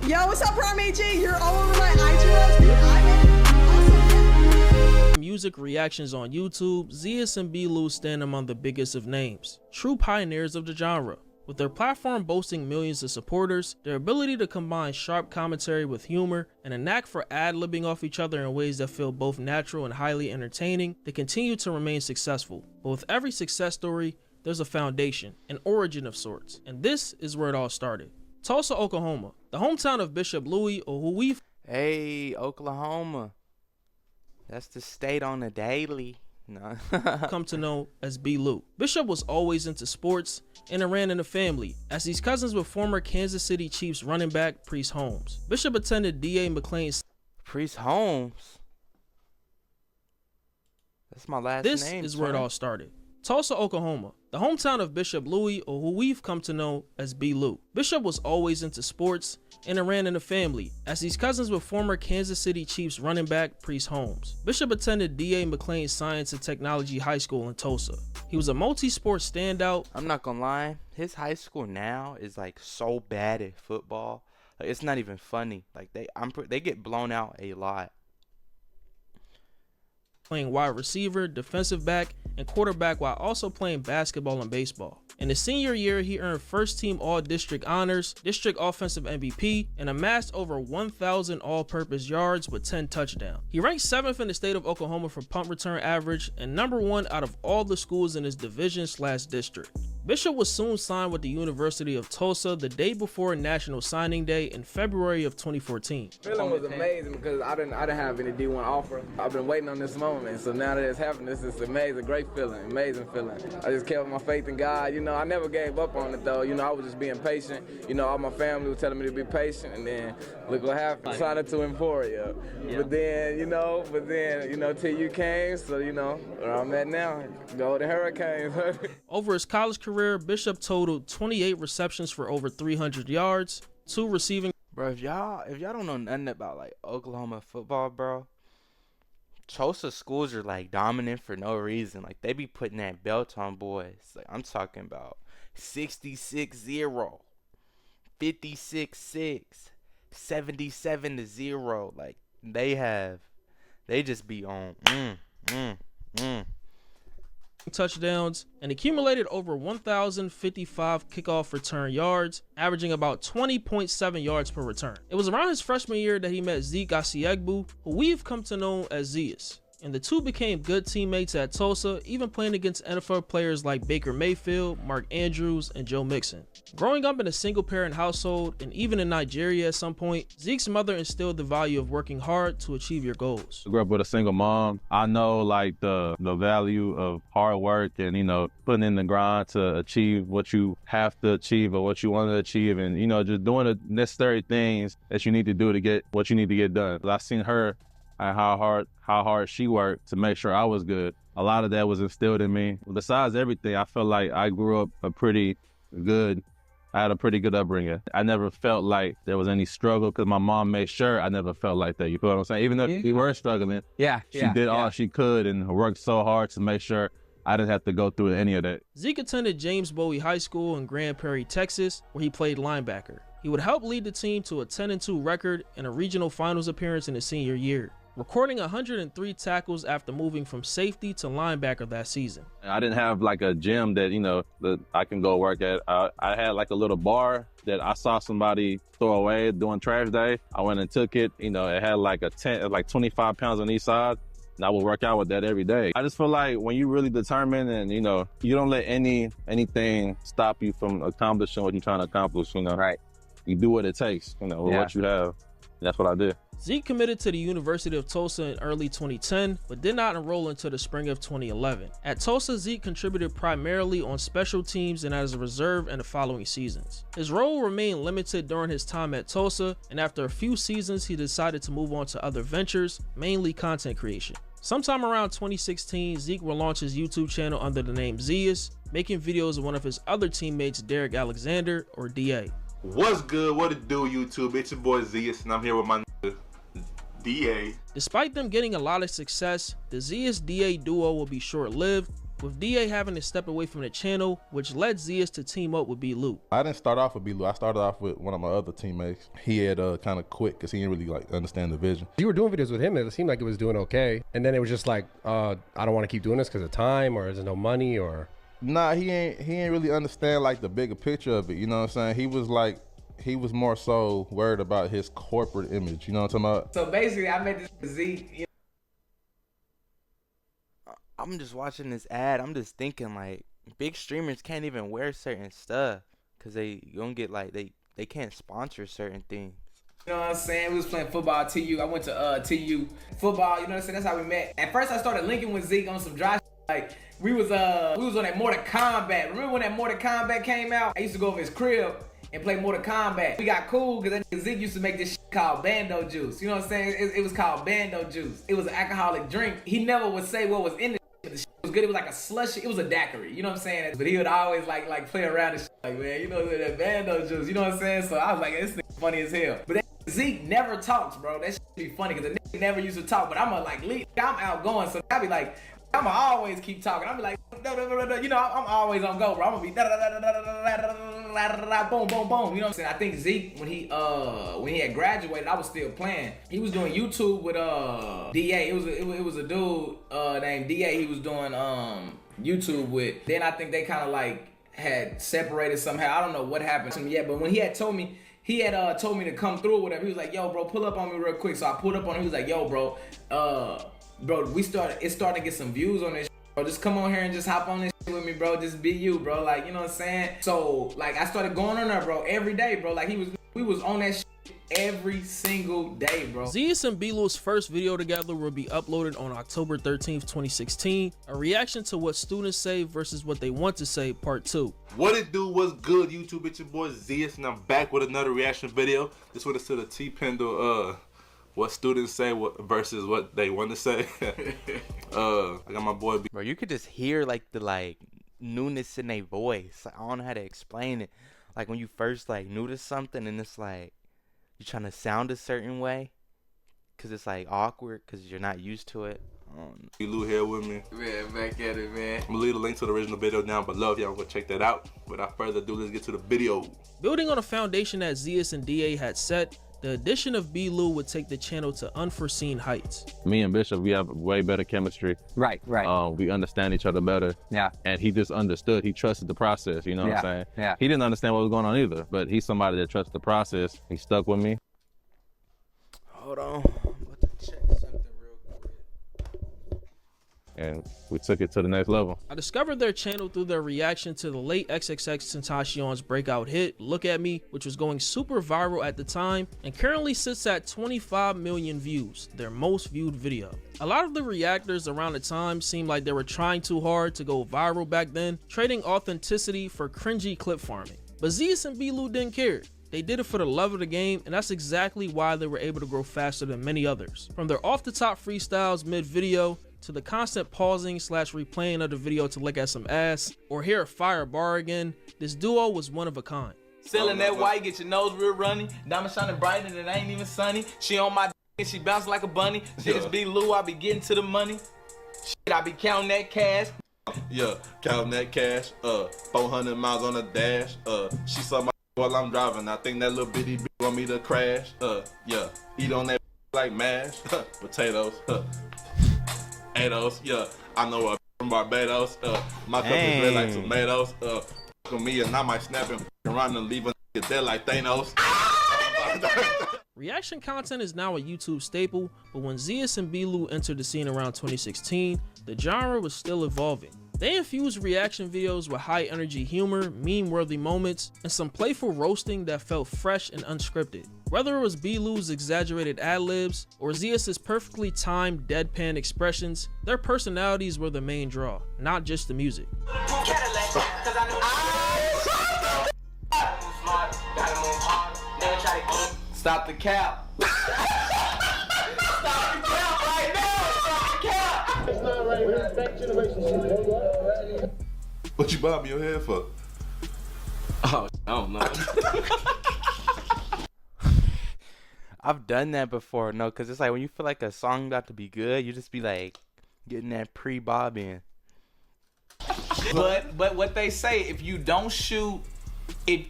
Yo, what's up, Prime AG? You're all over my IG dude. Awesome. Music reactions on YouTube, Zias and Blou stand among the biggest of names, true pioneers of the genre. With their platform boasting millions of supporters, their ability to combine sharp commentary with humor, and a knack for ad-libbing off each other in ways that feel both natural and highly entertaining, they continue to remain successful. But with every success story, there's a foundation, an origin of sorts, and this is where it all started. Tulsa, Oklahoma, the hometown of Bishop Louis, or who we've Oklahoma. That's the state on the daily. No. come to know as Blou. Bishop was always into sports, and it ran in the family, as he's cousins with former Kansas City Chiefs running back Priest Holmes. Bishop attended D.A. McLean's. Priest Holmes? That's my last name. This is where it all started. Tulsa, Oklahoma, the hometown of Bishop Louis, or who we've come to know as Blou. Bishop was always into sports, and it ran in the family, as he's cousins with former Kansas City Chiefs running back Priest Holmes. Bishop attended D.A. McLean Science and Technology High School in Tulsa. He was a multi-sport standout. I'm not gonna lie, his high school now is like so bad at football. Like, it's not even funny. Like they get blown out a lot. Playing wide receiver, defensive back, and quarterback while also playing basketball and baseball. In his senior year, he earned first team all-district honors, district offensive MVP, and amassed over 1,000 all-purpose yards with 10 touchdowns. He ranked 7th in the state of Oklahoma for punt return average and number 1 out of all the schools in his division/district. Bishop was soon signed with the University of Tulsa the day before National Signing Day in February of 2014. Feeling was amazing because I didn't have any D1 offer. I've been waiting on this moment, so now that it's happened, this is amazing, great feeling, amazing feeling. I just kept my faith in God. You know, I never gave up on it though. You know, I was just being patient. You know, all my family was telling me to be patient, and then look what happened. I signed it to Emporia, but then, you know, till you came, so you know where I'm at now. Go to Hurricanes. Over his college career, Bishop totaled 28 receptions for over 300 yards, 2 receiving. Bro, if y'all don't know nothing about like Oklahoma football, bro, Tulsa schools are like dominant for no reason. Like they be putting that belt on boys. Like I'm talking about 66-0, 56-6, 77-0. Like they just be on touchdowns and accumulated over 1,055 kickoff return yards, averaging about 20.7 yards per return. It was around his freshman year that he met Zias and Blou, who we've come to know as Zias, and the two became good teammates at Tulsa, even playing against NFL players like Baker Mayfield, Mark Andrews, and Joe Mixon. Growing up in a single-parent household, and even in Nigeria at some point, Zeke's mother instilled the value of working hard to achieve your goals. I grew up with a single mom. I know like the value of hard work and, you know, putting in the grind to achieve what you have to achieve or what you want to achieve, and, you know, just doing the necessary things that you need to do to get what you need to get done. I seen her and how hard she worked to make sure I was good. A lot of that was instilled in me. Besides everything, I felt like I grew up I had a pretty good upbringing. I never felt like there was any struggle because my mom made sure I never felt like that. You feel what I'm saying? Even if we were struggling, she did all she could and worked so hard to make sure I didn't have to go through any of that. Zeke attended James Bowie High School in Grand Prairie, Texas, where he played linebacker. He would help lead the team to a 10-2 record and a regional finals appearance in his senior year, recording 103 tackles after moving from safety to linebacker that season. I didn't have like a gym that, you know, that I can go work at. I had like a little bar that I saw somebody throw away doing trash day. I went and took it. You know, it had like like 25 pounds on each side, and I would work out with that every day. I just feel like when you really determined and, you know, you don't let anything stop you from accomplishing what you're trying to accomplish, you know. Right. You do what it takes, you know, with what you have. That's what I did. Zeke committed to the University of Tulsa in early 2010, but did not enroll until the spring of 2011. At Tulsa, Zeke contributed primarily on special teams and as a reserve in the following seasons. His role remained limited during his time at Tulsa, and after a few seasons, he decided to move on to other ventures, mainly content creation. Sometime around 2016, Zeke will launch his YouTube channel under the name Zias, making videos of one of his other teammates, Derek Alexander, or DA. What's good? What it do, YouTube? It's your boy Zias, and I'm here with my DA. Despite them getting a lot of success, the Zias DA duo will be short-lived, with DA having to step away from the channel, which led Zias to team up with Blou. I didn't start off with Blou. I started off with one of my other teammates. He had kind of quit because he didn't really like understand the vision. You were doing videos with him and it seemed like it was doing okay. And then it was just like, I don't want to keep doing this because of time, or is there no money, or? Nah, he ain't really understand like the bigger picture of it. You know what I'm saying? He was more so worried about his corporate image. You know what I'm talking about? So basically, I met this Z. I'm just watching this ad. I'm just thinking like big streamers can't even wear certain stuff because they gonna get like they can't sponsor certain things. You know what I'm saying? We was playing football at TU. I went to TU football. You know what I'm saying? That's how we met. At first, I started linking with Zeke on some dry shit. Like we was on that Mortal Kombat. Remember when that Mortal Kombat came out? I used to go over his crib and play Mortal Kombat. We got cool because that nigga Zeke used to make this shit called Bando Juice. You know what I'm saying? It was called Bando Juice. It was an alcoholic drink. He never would say what was in it. But the shit was good. It was like a slushy. It was a daiquiri. You know what I'm saying? But he would always like play around and shit. Like, man, you know that Bando Juice. You know what I'm saying? So I was like, this nigga funny as hell. But that Zeke never talks, bro. That shit be funny because the nigga never used to talk. But I'm outgoing, so I be like, I'ma always keep talking. I'll be like, you know, I'm always on go, bro. I'm gonna be boom, boom, boom. You know what I'm saying? I think Zeke, when he had graduated, I was still playing. He was doing YouTube with DA. It was a dude named DA. He was doing YouTube with. Then I think they kind of like had separated somehow. I don't know what happened to him yet, but when he had told me to come through or whatever, he was like, yo, bro, pull up on me real quick. So I pulled up on him. He was like, yo, bro, it's starting to get some views on this shit, bro. Just come on here and just hop on this shit with me, bro. Just be you, bro. Like, you know what I'm saying? So, like, I started going on there, bro, every day, bro. Like, we was on that shit every single day, bro. Zias and Blou's first video together will be uploaded on October 13th, 2016. A reaction to what students say versus what they want to say, part 2. What it do? What's good, YouTube? It's your boy Zias, and I'm back with another reaction video. This one is to the T-Pendle, what students say versus what they want to say. I got my boy Bro, you could just hear like the newness in their voice. I don't know how to explain it. Like when you first like new to something and it's like you're trying to sound a certain way because it's like awkward because you're not used to it. Blou here with me. Man, back at it, man. I'm gonna leave a link to the original video down below if y'all go check that out. Without further ado, let's get to the video. Building on a foundation that Zias and DA had set, the addition of Blou would take the channel to unforeseen heights. Me and Bishop, we have way better chemistry. Right. We understand each other better. Yeah. And he just understood. He trusted the process, you know what I'm saying? Yeah. He didn't understand what was going on either, but he's somebody that trusts the process. He stuck with me. Hold on. I'm about to check something real quick. And we took it to the next level. I discovered their channel through their reaction to the late XXXTentacion's breakout hit, Look At Me, which was going super viral at the time and currently sits at 25 million views, their most viewed video. A lot of the reactors around the time seemed like they were trying too hard to go viral back then, trading authenticity for cringy clip farming. But Zias and Blou didn't care. They did it for the love of the game, and that's exactly why they were able to grow faster than many others. From their off-the-top freestyles mid-video, to the constant pausing / replaying of the video to look at some ass, or hear a fire bar again, this duo was one of a kind. Selling that white, get your nose real runny. Diamond shining bright and it ain't even sunny. She on my and she bounce like a bunny. Shit is Blou, I be getting to the money. Shit, I be counting that cash. Yeah, counting that cash. 400 miles on the dash. She saw my while I'm driving. I think that little bitty bitch want me to crash. Yeah, eat on that like mash. Potatoes. Potatoes. Yeah, I know from Barbados. My cup is red like tomatoes. Fuck me and I might snap and around and leave a nigga dead like Thanos. Reaction content is now a YouTube staple, but when Zias and Blou entered the scene around 2016, the genre was still evolving. They infused reaction videos with high energy humor, meme-worthy moments, and some playful roasting that felt fresh and unscripted. Whether it was Blou's exaggerated ad-libs or Zias' perfectly timed deadpan expressions, their personalities were the main draw, not just the music. Stop the cap. Stop the cap right now. Stop the cap. It's not right. Respect generation. What you bobbing your head for? Oh, I don't know. I've done that before, no, because it's like when you feel like a song about to be good, you just be like getting that pre-bob in. But what they say, if you don't shoot, if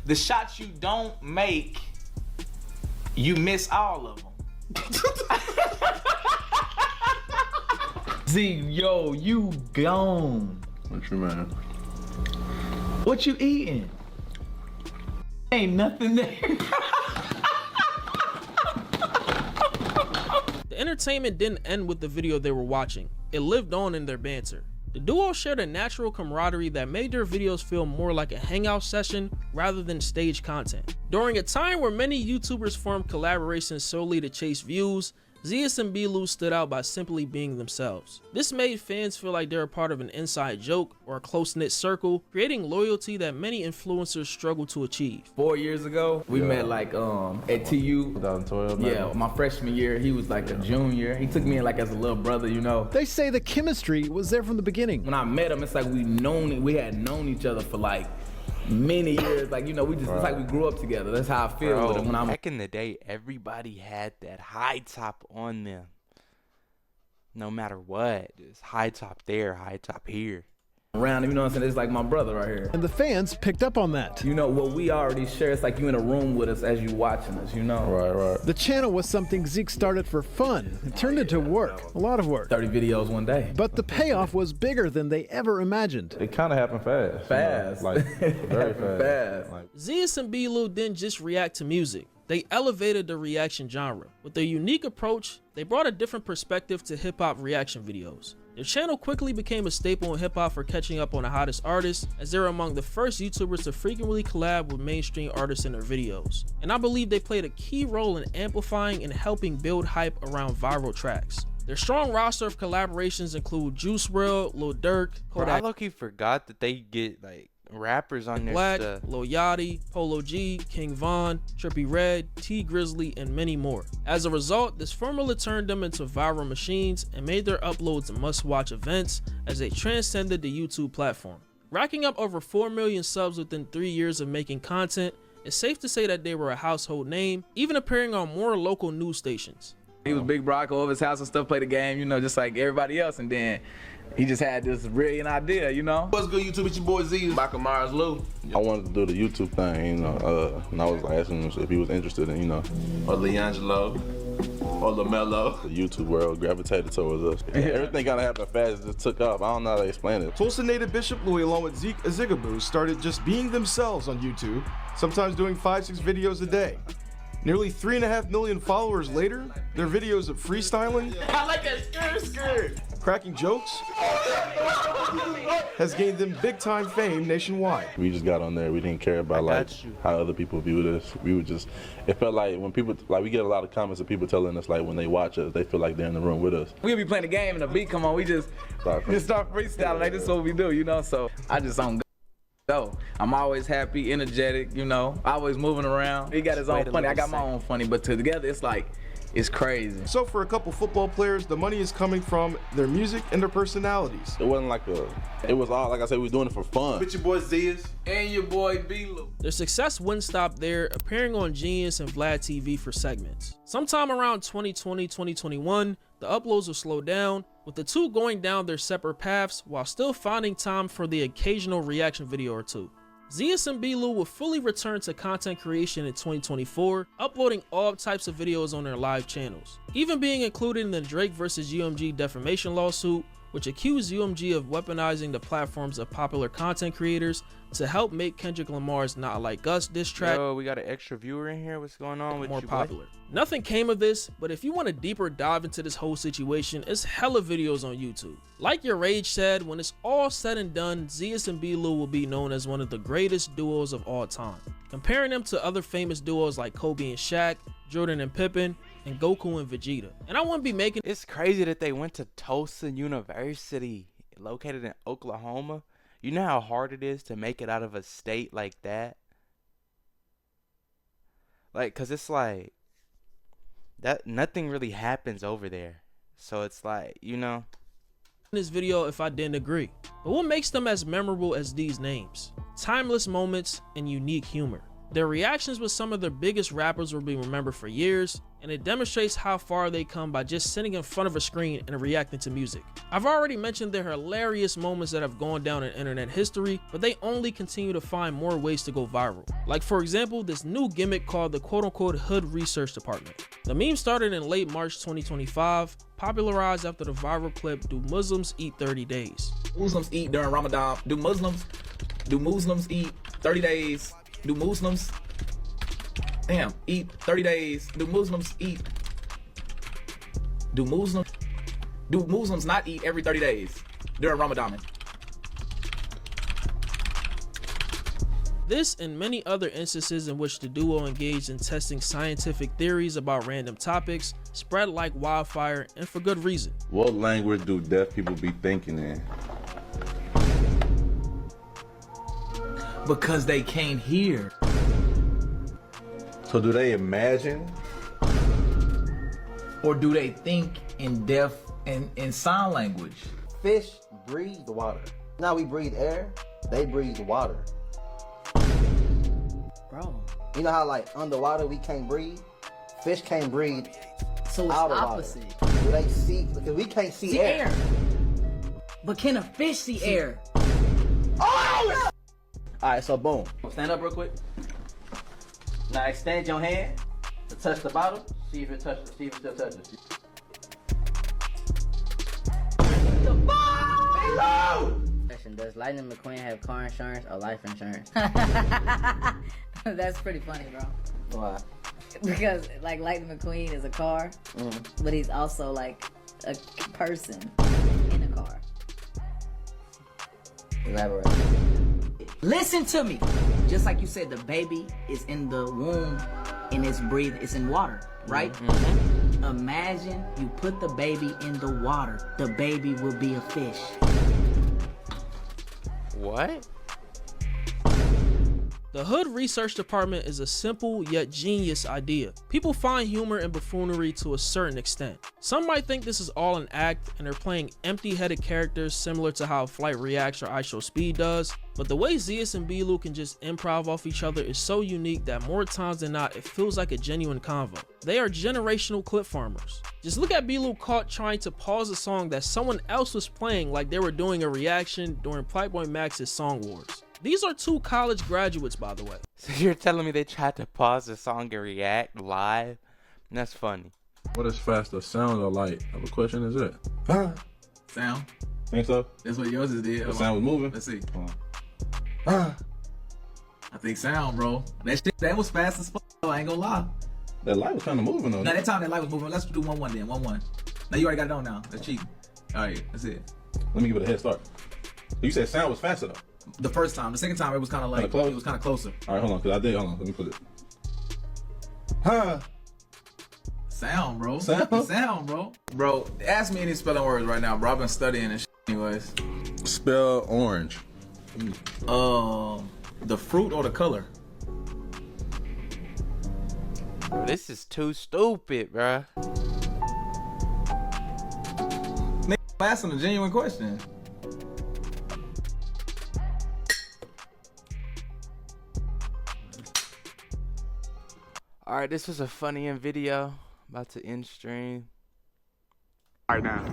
the shots you don't make, you miss all of them. Z, yo, you gone. What you mean? What you eating? Ain't nothing there. The entertainment didn't end with the video they were watching. It lived on in their banter. The duo shared a natural camaraderie that made their videos feel more like a hangout session rather than staged content. During a time where many YouTubers formed collaborations solely to chase views, Zias and Blou stood out by simply being themselves. This made fans feel like they're a part of an inside joke or a close-knit circle, creating loyalty that many influencers struggle to achieve. 4 years ago, we met like at TU. 2012. Yeah, my freshman year, he was like a junior. He took me in like as a little brother, you know. They say the chemistry was there from the beginning. When I met him, it's like we had known each other for like many years. Like, you know, it's like we grew up together. That's how I feel with him. When I'm back in the day, everybody had that high top on them. No matter what, just high top there, high top here. Around him, you know what I'm saying? It's like my brother right here. And the fans picked up on that. You know, what we already share, it's like you in a room with us as you watching us, you know? Right. The channel was something Zeke started for fun. It turned into work, a lot of work. 30 videos one day. But the payoff was bigger than they ever imagined. It kind of happened fast. Fast. You know? Like, very fast. Like, Zias and Blou didn't just react to music. They elevated the reaction genre. With their unique approach, they brought a different perspective to hip-hop reaction videos. Their channel quickly became a staple in hip-hop for catching up on the hottest artists, as they were among the first YouTubers to frequently collab with mainstream artists in their videos. And I believe they played a key role in amplifying and helping build hype around viral tracks. Their strong roster of collaborations include Juice WRLD, Lil Durk, Bro, I Kodak low-key forgot that they get like rappers on their Black, stuff. Lil Yachty, Polo G, King Von, Trippie Redd, T Grizzly, and many more. As a result, this formula turned them into viral machines and made their uploads must-watch events as they transcended the YouTube platform. Racking up over 4 million subs within 3 years of making content, it's safe to say that they were a household name, even appearing on more local news stations. He was big Brock over his house and stuff, play the game, you know, just like everybody else. And then he just had this brilliant idea, you know? What's good, YouTube? It's your boy Z. Michael Myers Lou. I wanted to do the YouTube thing, you know, and I was asking him if he was interested in, you know. Or Leangelo. Or LaMelo. The YouTube world gravitated towards us. Everything kind of happened fast, it just took off. I don't know how to explain it. Tulsa native Bishop Louis, along with Zeke and Blou, started just being themselves on YouTube, sometimes doing 5-6 videos a day. Nearly 3.5 million followers later, their videos of freestyling, I like that skirt. cracking jokes, has gained them big-time fame nationwide. We just got on there. We didn't care about like how other people viewed us. We would just, it felt like when people, like we get a lot of comments of people telling us like when they watch us, they feel like they're in the room with us. We'll be playing the game and the beat come on, we just start freestyling. Like, this is what we do, you know? So I just don't go. I'm always happy, energetic, you know, always moving around. He got his own funny, I got my own funny, but together it's like, it's crazy. So for a couple football players, the money is coming from their music and their personalities. It wasn't like it was all, like I said, we were doing it for fun. It's your boy Zias. And your boy Blou. Their success wouldn't stop there, appearing on Genius and Vlad TV for segments. Sometime around 2020, 2021, the uploads will slow down, with the two going down their separate paths while still finding time for the occasional reaction video or two. Zias and Blou will fully return to content creation in 2024, uploading all types of videos on their live channels, even being included in the Drake vs. UMG defamation lawsuit, which accused UMG of weaponizing the platforms of popular content creators to help make Kendrick Lamar's Not Like Us diss track We got an extra viewer in here. What's going on with more you, popular. Nothing came of this, but if you want a deeper dive into this whole situation, it's hella videos on YouTube. Like Your Rage said, when it's all said and done, Zias and Blou will be known as one of the greatest duos of all time, comparing them to other famous duos like Kobe and Shaq, Jordan and Pippen, and Goku and Vegeta. And I wouldn't be making It's crazy that they went to Tulsa University, located in Oklahoma. You know how hard it is to make it out of a state like that? Like, cause it's like that nothing really happens over there. So it's like, you know, this video if I didn't agree. But what makes them as memorable as these names? Timeless moments and unique humor. Their reactions with some of their biggest rappers will be remembered for years, and it demonstrates how far they come by just sitting in front of a screen and reacting to music. I've already mentioned their hilarious moments that have gone down in internet history, but they only continue to find more ways to go viral. Like for example, this new gimmick called the quote-unquote Hood Research Department. The meme started in late March 2025, popularized after the viral clip "Do Muslims Eat 30 Days?" Muslims eat during Ramadan. Do Muslims eat 30 days? Do Muslims eat 30 days? Do Muslims not eat every 30 days during Ramadan? This and many other instances in which the duo engaged in testing scientific theories about random topics spread like wildfire, and for good reason. What language do deaf people be thinking in? Because they can't hear. So do they imagine? Or do they think in deaf and in sign language? Fish breathe water. Now we breathe air, they breathe water. Bro. You know how like underwater we can't breathe? Fish can't breathe. So it's out of opposite. Water. Do they see? Because we can't see air. But can a fish see air? Oh! Alright, so boom. Stand up real quick. Now extend your hand to touch the bottom. See if it touches. See if it still touches. Does Lightning McQueen have car insurance or life insurance? That's pretty funny, bro. Why? Because like Lightning McQueen is a car, but he's also like a person in a car. Elaborate. Listen to me. Just like you said, the baby is in the womb and it's in water, right? Imagine you put the baby in the water. The baby will be a fish. What? The Hood Research Department is a simple yet genius idea. People find humor and buffoonery to a certain extent. Some might think this is all an act and they're playing empty-headed characters similar to how Flight Reacts or I Show Speed does, but the way Zias and Blou can just improv off each other is so unique that more times than not it feels like a genuine convo. They are generational clip farmers. Just look at Blou caught trying to pause a song that someone else was playing like they were doing a reaction during Playboy Max's Song Wars. These are two college graduates, by the way. So you're telling me they tried to pause the song and react live? That's funny. What is faster, sound or light? What question is it? Sound. Think so? That's what yours is did. The sound was moving? Let's see. I think sound, bro. That was fast as fuck. I ain't gonna lie. That light was kind of moving though. Now that time that light was moving. Let's do 1-1 then. 1-1. Now you already got it on now. That's cheating. All right, that's it. Let me give it a head start. You said sound was faster though. The first time. The second time it was kind of like, it was kind of closer. All right, hold on, hold on, let me put it. Sound, bro. Sound? Sound, bro. Bro, ask me any spelling words right now, bro. I've been studying this anyways. Spell orange. The fruit or the color? Bro, this is too stupid, bruh. Nigga, asking a genuine question. Alright, this was a funny video. About to end stream. Right now.